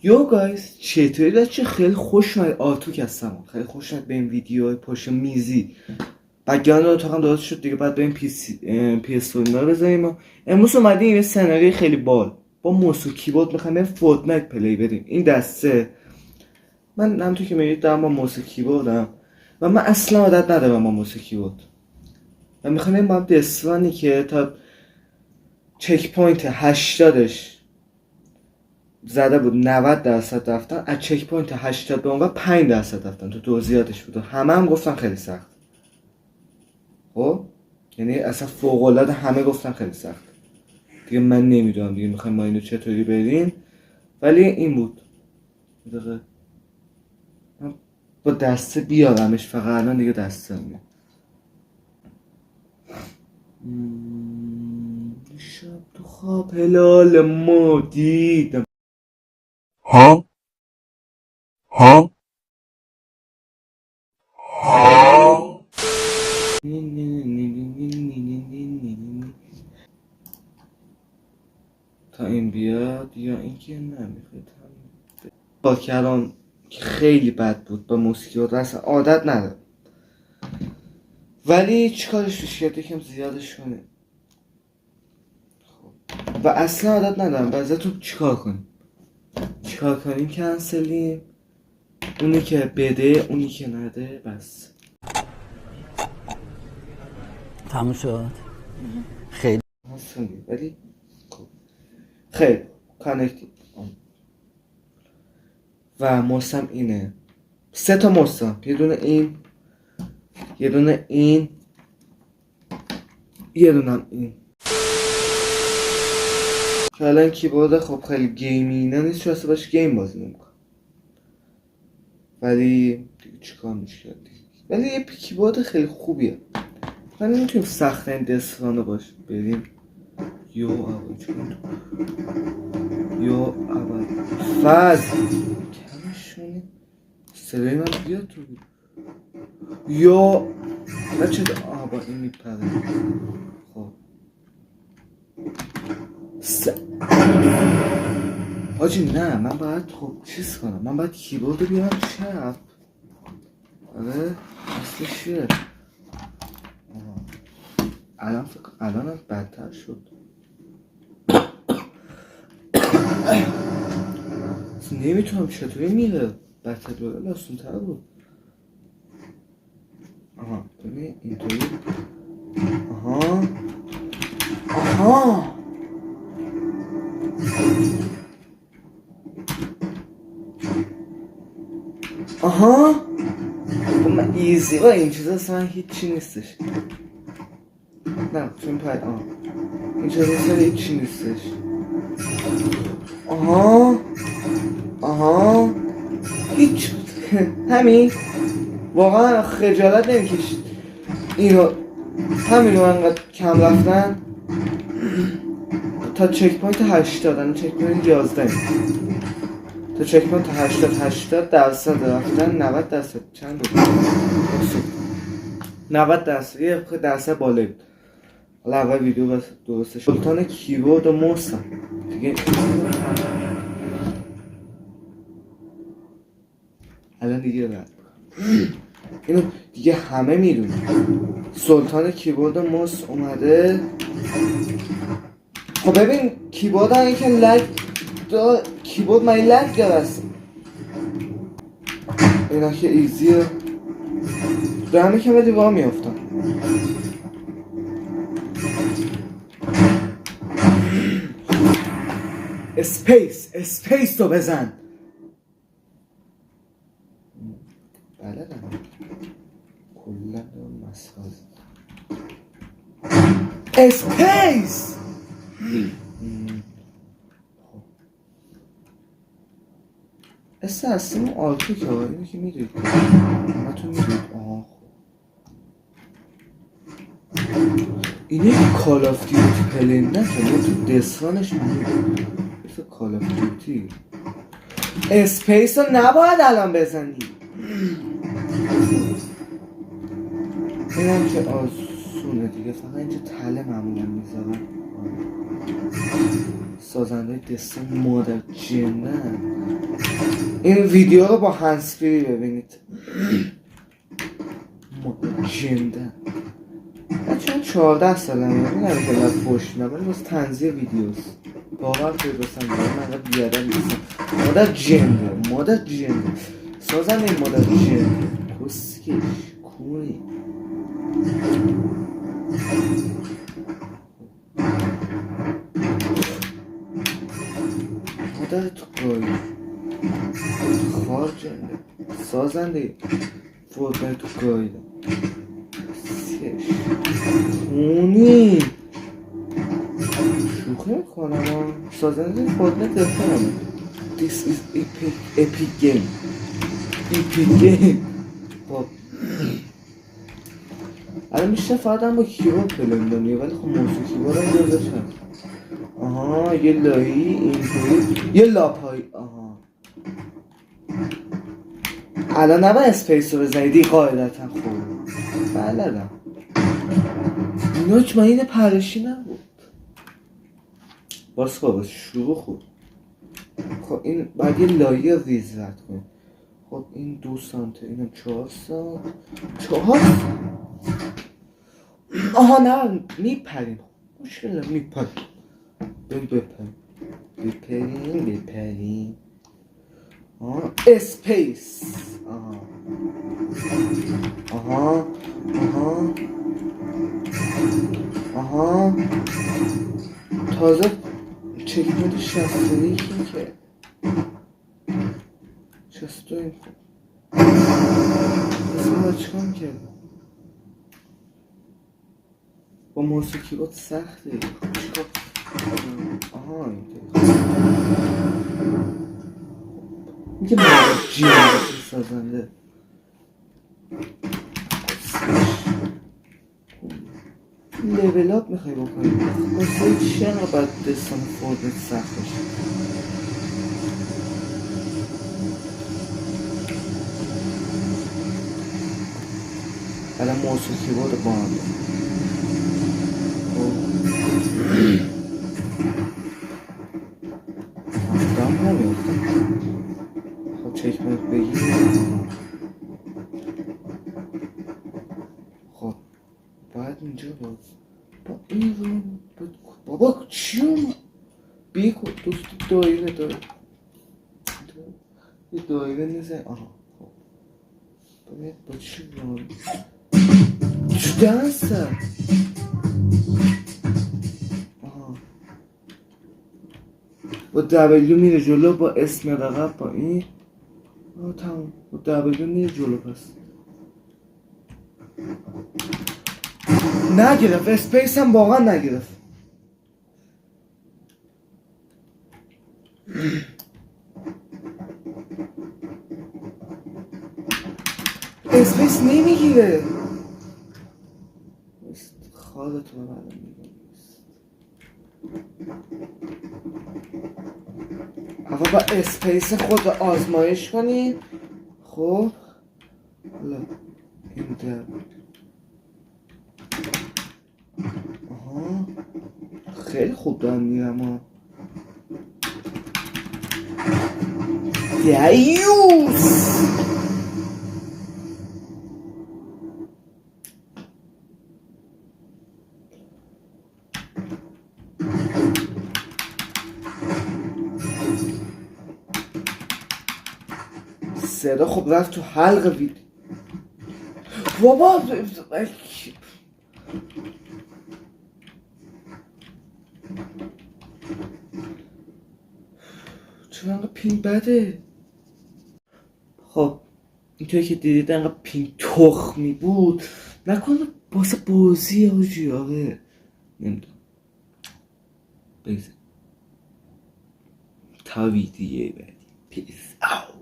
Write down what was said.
یو گایز چطوری بچه؟ خیلی خوش اومد. آتوک هستم. خیلی خوش اومد به این ویدیو پشت میزی. بگرد اتاقم درست شد دیگه. بعد بریم PS4 رو بزنیم. امروز اومدیم یه سناریوی خیلی بال با موس و کیبورد میخوایم بریم فورتنایت پلی بدیم. این دسته من همونطور که میگید دارم با موس و کیبوردم و من اصلا عادت ندارم با موس و کیبورد و میخوایم بریم با دسترانی که تا چک پوینت 80ش زده بود 90% رفتن، از چک پوینت 80 به اون و 5% رفتن. تو توضیحاتش بود همه هم گفتن خیلی سخت. خب یعنی اصلا فوق العاده همه گفتن خیلی سخت. دیگه من نمیدونم دیگه میخوایم ما اینو چطوری بریم، ولی این بود. دقیقه من با دسته بیارمش، فقط الان دیگه دسته میاد. شب تو خواب هلال ما دیدم. ها تا این بیاد یا اینکه نمیخواد. با کلام خیلی بد بود با موسیقی و اصلا عادت نداره، ولی چیکارش بشه یکم زیادش کنه. خب و اصلا عادت ندارم. بعضی تو چیکار کنیم کنسلیم، اونی که بده اونی که نده بس تموم شد. خیلی هستونی. ولی خب خیلی کانکتید و موسم اینه. 3 تا موسم، یه دونه این، یه دونه این، یه دونه این. که الان کیبورد خب خیلی گیمینه نیست، چون اصلا باش گیم بازی نمیکنم، ولی دیگه چیکار میشه دیگه. ولی یه کیبورد خیلی خوبیه. من نمیتونیم سخت این دسترانو باش بریم. یو اول چون یو اول فاز کمشونی صدای من بیاد تو بود. یو بچه با این میپره. خب حاجی نه، من باید خب چیز کنم، من باید کیبورد رو بیارم چپ. آره اصلش چیه؟ الان هم بدتر شد. نمیتونم چطوری میره بدتر دوره لاسون تر بود. آها ببین اینطوری. آها خب من ایزی با این چیزا اصلا هیچی نیستش. نه چون پای این چیزا اصلا هیچی نیستش. هیچ همین واقعا خجالت نمیکشید اینو همین رو انقدر کم رفتن تا چک پوینت 80 چک پوینت 11 تا چک پوینت 80% رفتن. 90% چند بود؟ 90% یه درصد بالایی بود. حالا اول ویدیو بس درسته شد. سلطان کیبورد و موسم دیگه الان دیگه رد اینو دیگه همه میدونن. سلطان کیبورد و موس اومده. خب ببین کیبورد هم یکم لگ کیبورد من لگ گرست. اینا که ایزیه به همه که بدی با میافتم. اسپیس رو بزن. بلدم کلا دارم مسخره. اسپیس اصلا آلتو که اینو که میدونید همه تو میدونید. اینه کال آف دیوتی پلی نکنه تو دستانش میدونید مثل کال آف دیوتی. اسپیس رو نباید الان بزنی. اینم که آسونه دیگه، فقط اینجا تله معمولا میذارم. سازنده دستان مادر جنن. این ویدیو رو با هنسفری ببینید. مادر جنن. چون 14 سالمه نمیدونم که من فوش میدم ولی باز تنزیه ویدیوست. باور کنید دوستان من انقدر بیادم نیستم. مادر جنده، مادر جنده، سازنده این مادر جنده کسکش کونی. مادر تو گایی خوار جنده، سازنده فورتنایت تو گایی کسکش کونی. شوخی میکنم سازنده فورتنایت دفترمه. This is epic game. epic game. خب الان بیشتر فقط هم با کیبورد پلیم دنیه ولی خب موضوع کیبورد هم داشتم. آها یه لایی اینطوری یه لاپایی. آها الان نبا اسپیس رو بزنیدی قاعدتا. خوب بلدم اینا که من اینه پرشی نبود. باز خوب شروع خوب. خب این باید یه لایه ریز رد کنیم. خب این 2 سانته اینم 4 سانت 4. آها نه میپریم مشکل میپریم. بپریم اسپیس. آها تازه چکمت 61 که 62 این خوب اسم را چکم کرد با موسیقی بود سخته. چکم آها اینطور میگه مادر جیانه سازنده لیول اپ میخوای بکنی واسه چی انقدر باید دستان فورتنایت سخت بشه. الان موسیقی بود با هم دام نمیفتم. خب چکمت بگیر. خب باید اینجا بود با این رو بابا چی اون بیکو دوست دایره داره یه دایره نیزه. آها خب باید با چی رو چی دنسته. آها با دبلیو میره جلو با اسم رقب با این. آه تمام با دبلیو میره جلو. پس نگرفت اسپیس هم واقعا نگرفت. اسپیس نمیگیره. خالتون رو میگم اول با اسپیس خود آزمایش کنید. خب حالا این در آها خیلی خوب دارم میرم ها. دیوس صدا خب رفت تو حلق ویدیو. بابا چرا انقدر پینگ بده. خب اینطوری که دیدید انقدر پینگ تخمی بود نکنه باسه بازی آجی. آره نمیدونم بگذارم تا ویدیو بعدی پیس اوت.